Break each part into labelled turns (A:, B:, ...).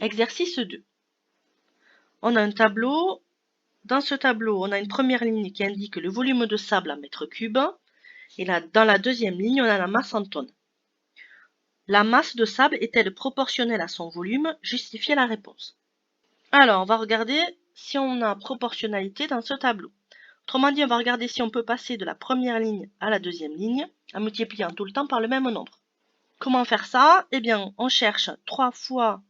A: Exercice 2. On a un tableau. Dans ce tableau, on a une première ligne qui indique le volume de sable en mètres cubes. Et là, dans la deuxième ligne, on a la masse en tonnes. La masse de sable est-elle proportionnelle à son volume? Justifiez la réponse. Alors, on va regarder si on a proportionnalité dans ce tableau. Autrement dit, on va regarder si on peut passer de la première ligne à la deuxième ligne en multipliant tout le temps par le même nombre. Comment faire ça? Eh bien, on cherche 3 fois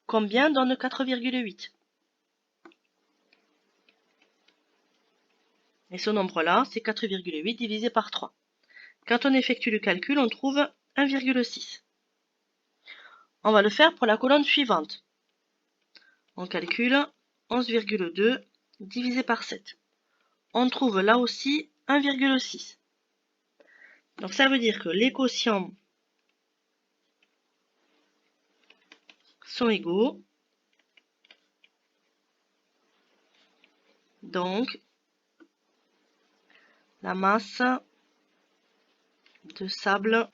A: combien donne 4,8. Et ce nombre-là, c'est 4,8 divisé par 3. Quand on effectue le calcul, on trouve 1,6. On va le faire pour la colonne suivante. On calcule 11,2 divisé par 7. On trouve là aussi 1,6. Donc ça veut dire que les quotients sont égaux. Donc la masse de sable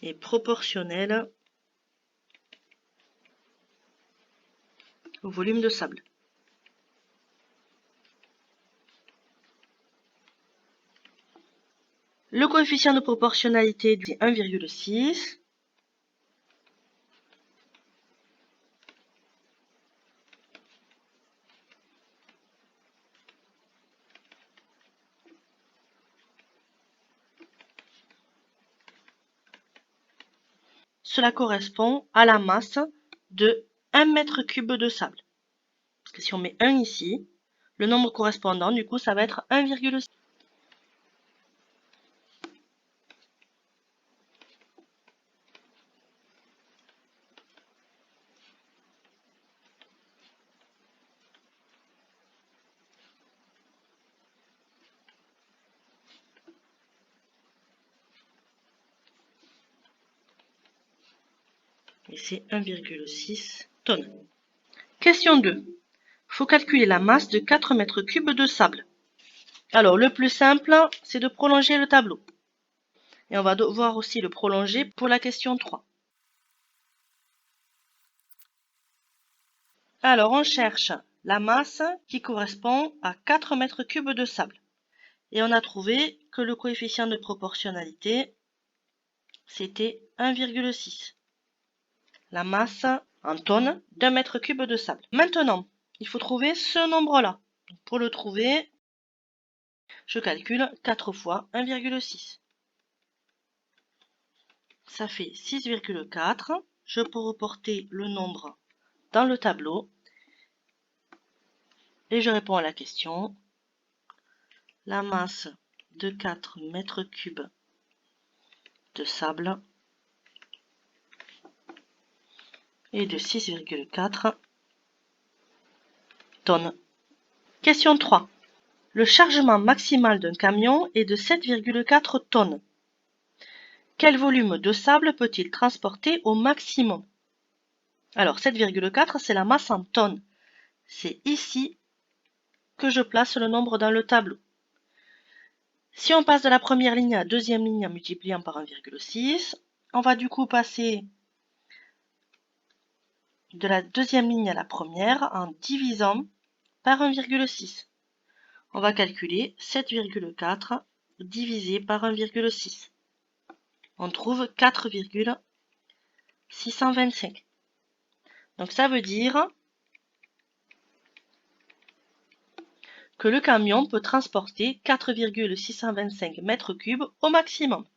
A: est proportionnelle au volume de sable. Le coefficient de proportionnalité est 1,6. Cela correspond à la masse de 1 mètre cube de sable. Parce que si on met 1 ici, le nombre correspondant, du coup, ça va être 1,6. Et c'est 1,6 tonnes. Question 2. Il faut calculer la masse de 4 mètres cubes de sable. Alors, le plus simple, c'est de prolonger le tableau. Et on va devoir aussi le prolonger pour la question 3. Alors, on cherche la masse qui correspond à 4 mètres cubes de sable. Et on a trouvé que le coefficient de proportionnalité, c'était 1,6. La masse en tonnes d'un mètre cube de sable. Maintenant, il faut trouver ce nombre-là. Pour le trouver, je calcule 4 fois 1,6. Ça fait 6,4. Je peux reporter le nombre dans le tableau. Et je réponds à la question. La masse de 4 mètres cubes de sable est de 6,4 tonnes. Question 3. Le chargement maximal d'un camion est de 7,4 tonnes. Quel volume de sable peut-il transporter au maximum? Alors 7,4, c'est la masse en tonnes. C'est ici que je place le nombre dans le tableau. Si on passe de la première ligne à la deuxième ligne en multipliant par 1,6, on va du coup passer de la deuxième ligne à la première en divisant par 1,6. On va calculer 7,4 divisé par 1,6. On trouve 4,625. Donc ça veut dire que le camion peut transporter 4,625 mètres cubes au maximum.